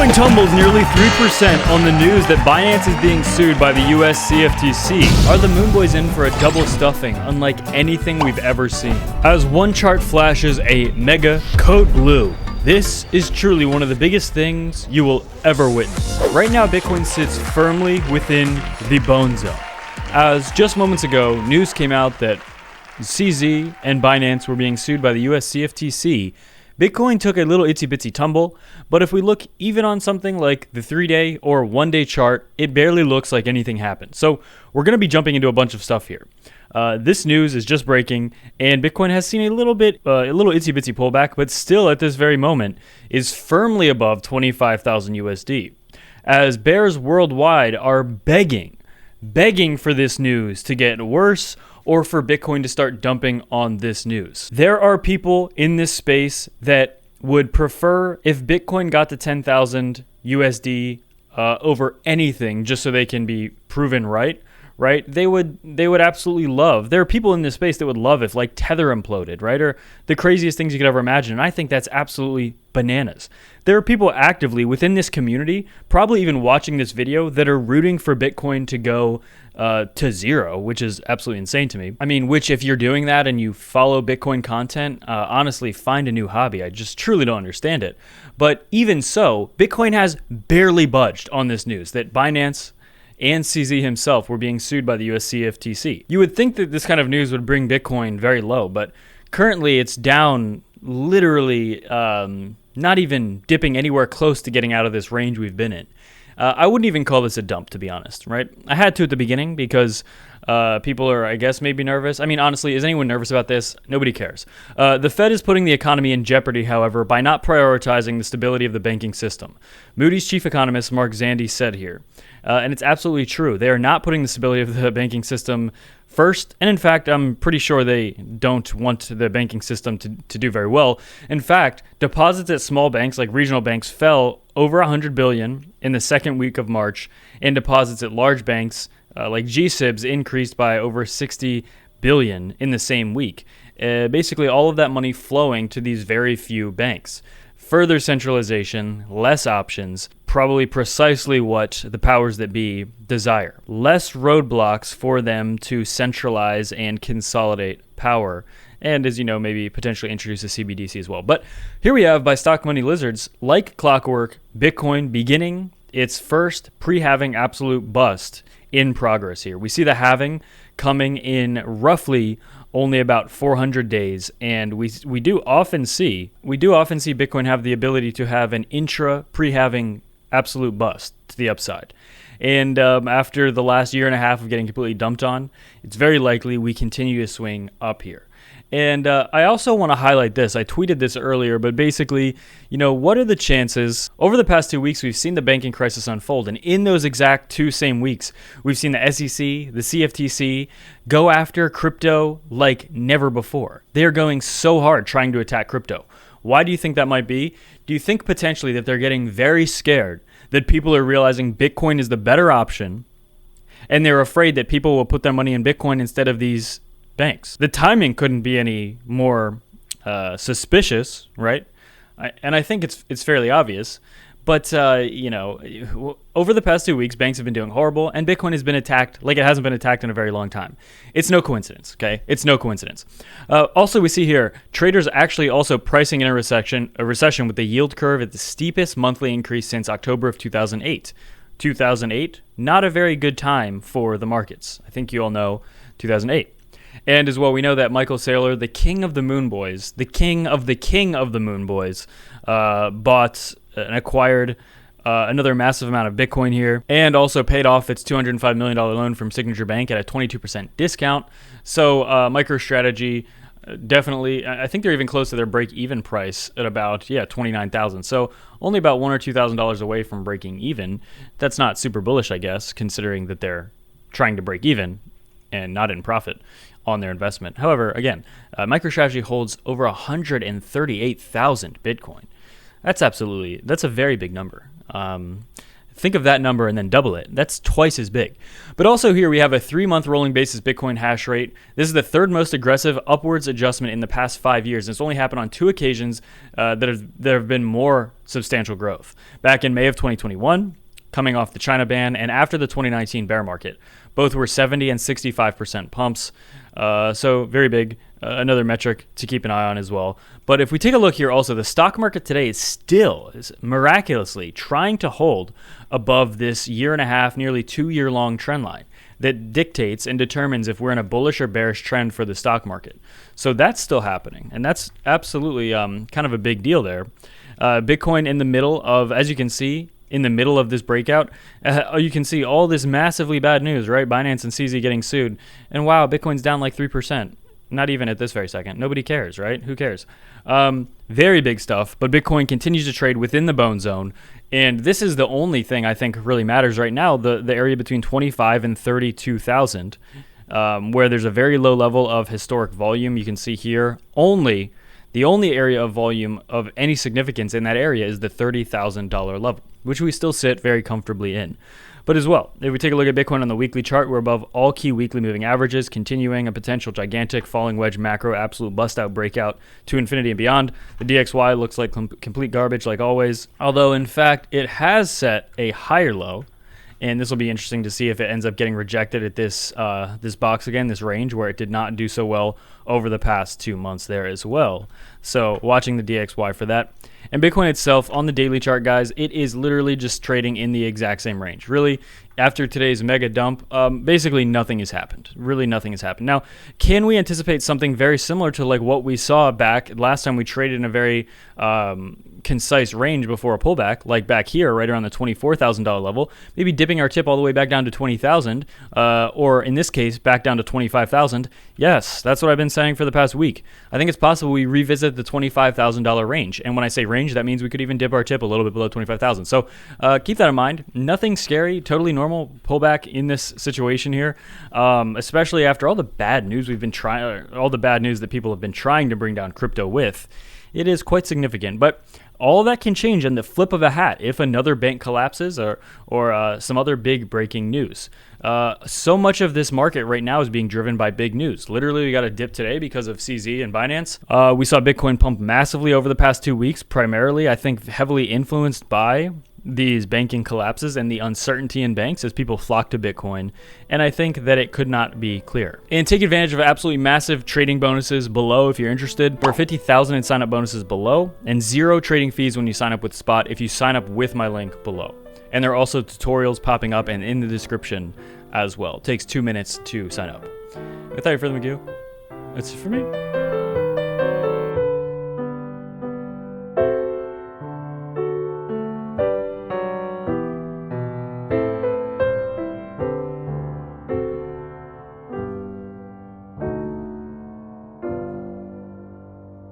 Bitcoin tumbles nearly 3% on the news that Binance is being sued by the US CFTC. Are the Moon Boys in for a double stuffing unlike anything we've ever seen? As one chart flashes a mega code blue, this is truly one of the biggest things you will ever witness. Right now, Bitcoin sits firmly within the bone zone. As just moments ago, news came out that CZ and Binance were being sued by the US CFTC. Bitcoin took a little itsy-bitsy tumble, but if we look even on something like the 3-day or 1-day chart, it barely looks like anything happened. So we're going to be jumping into a bunch of stuff here. This news is just breaking, and Bitcoin has seen a little itsy-bitsy pullback, but still at this very moment is firmly above 25,000 USD. As bears worldwide are begging for this news to get worse or for Bitcoin to start dumping on this news. There are people in this space that would prefer if Bitcoin got to 10,000 USD over anything just so they can be proven right? They would absolutely love. There are people in this space that would love if like Tether imploded, right? Or the craziest things you could ever imagine. And I think that's absolutely bananas. There are people actively within this community, probably even watching this video, that are rooting for Bitcoin to go to zero, which is absolutely insane to me. I mean, which if you're doing that and you follow Bitcoin content, honestly, find a new hobby. I just truly don't understand it. But even so, Bitcoin has barely budged on this news that Binance and CZ himself were being sued by the US CFTC. You would think that this kind of news would bring Bitcoin very low, but currently it's down literally not even dipping anywhere close to getting out of this range we've been in. I wouldn't even call this a dump, to be honest, right? I had to at the beginning because people are, I guess, maybe nervous. I mean, honestly, is anyone nervous about this? Nobody cares. The Fed is putting the economy in jeopardy, however, by not prioritizing the stability of the banking system. Moody's chief economist Mark Zandi said here, and it's absolutely true. They are not putting the stability of the banking system first, and in fact, I'm pretty sure they don't want the banking system to do very well. In fact, deposits at small banks like regional banks fell over 100 billion in the second week of March, and deposits at large banks like GSIBs increased by over 60 billion in the same week. Basically, all of that money flowing to these very few banks. Further centralization, less options, probably precisely what the powers that be desire. Less roadblocks for them to centralize and consolidate power. And as you know, maybe potentially introduce a CBDC as well. But here we have, by Stock Money Lizards, like clockwork, Bitcoin beginning its first pre-halving absolute bust in progress here. We see the halving coming in roughly only about 400 days, and we do often see Bitcoin have the ability to have an intra pre-halving absolute bust to the upside. And after the last year and a half of getting completely dumped on, it's very likely we continue to swing up here. And I also want to highlight this. I tweeted this earlier, but basically, what are the chances? Over the past 2 weeks, we've seen the banking crisis unfold. And in those exact two same weeks, we've seen the SEC, the CFTC go after crypto like never before. They are going so hard trying to attack crypto. Why do you think that might be? Do you think potentially that they're getting very scared that people are realizing Bitcoin is the better option, and they're afraid that people will put their money in Bitcoin instead of these banks? The timing couldn't be any more suspicious, right? And I think it's fairly obvious. But, over the past 2 weeks, banks have been doing horrible, and Bitcoin has been attacked like it hasn't been attacked in a very long time. It's no coincidence, okay? It's no coincidence. Also, we see here, traders actually also pricing in a recession with the yield curve at the steepest monthly increase since October of 2008. 2008, not a very good time for the markets. I think you all know 2008. And as well, we know that Michael Saylor, the king of the Moon Boys, the king of the Moon Boys, bought and acquired another massive amount of Bitcoin here, and also paid off its $205 million loan from Signature Bank at a 22% discount. So MicroStrategy definitely, I think they're even close to their break-even price at about, $29,000. So only about $1,000 or $2,000 away from breaking even. That's not super bullish, I guess, considering that they're trying to break even and not in profit on their investment. However, again, MicroStrategy holds over 138,000 Bitcoin. That's a very big number. Think of that number and then double it. That's twice as big. But also here we have a 3-month rolling basis Bitcoin hash rate. This is the third most aggressive upwards adjustment in the past 5 years. And it's only happened on 2 occasions that have been more substantial growth. Back in May of 2021, coming off the China ban, and after the 2019 bear market. Both were 70 and 65% pumps. So very big. Another metric to keep an eye on as well. But if we take a look here also, the stock market today is miraculously trying to hold above this 1.5 year, nearly 2-year long trend line that dictates and determines if we're in a bullish or bearish trend for the stock market. So that's still happening. And that's absolutely kind of a big deal there. Bitcoin in the middle of, as you can see, in the middle of this breakout, you can see all this massively bad news, right? Binance and CZ getting sued. And wow, Bitcoin's down like 3%. Not even at this very second. Nobody cares, right? Who cares? Very big stuff, but Bitcoin continues to trade within the bone zone. And this is the only thing I think really matters right now, the area between 25 and 32,000, where there's a very low level of historic volume. You can see here the only area of volume of any significance in that area is the $30,000 level, which we still sit very comfortably in. But as well, if we take a look at Bitcoin on the weekly chart, we're above all key weekly moving averages, continuing a potential gigantic falling wedge macro absolute bust out breakout to infinity and beyond. The DXY looks like complete garbage like always, although in fact it has set a higher low. And this will be interesting to see if it ends up getting rejected at this box again, this range where it did not do so well over the past 2 months there as well. So watching the DXY for that. And Bitcoin itself on the daily chart, guys, it is literally just trading in the exact same range. Really, after today's mega dump, basically nothing has happened. Really nothing has happened. Now, can we anticipate something very similar to like what we saw back last time we traded in a very concise range before a pullback, like back here, right around the $24,000 level, maybe dipping our tip all the way back down to 20,000, or in this case, back down to 25,000. Yes, that's what I've been saying for the past week. I think it's possible we revisit the $25,000 range. And when I say range, that means we could even dip our tip a little bit below 25,000. So keep that in mind. Nothing scary, totally normal pullback in this situation here, especially after all the bad news all the bad news that people have been trying to bring down crypto with. It is quite significant, but all that can change in the flip of a hat if another bank collapses or some other big breaking news. So much of this market right now is being driven by big news. Literally, we got a dip today because of CZ and Binance. We saw Bitcoin pump massively over the past 2 weeks, primarily, I think, heavily influenced by these banking collapses and the uncertainty in banks as people flock to Bitcoin. And I think that it could not be clear. And take advantage of absolutely massive trading bonuses below if you're interested. There are 50,000 in sign up bonuses below and 0 trading fees when you sign up with Spot if you sign up with my link below. And there are also tutorials popping up and in the description as well. It takes 2 minutes to sign up. Without further ado, that's it for me.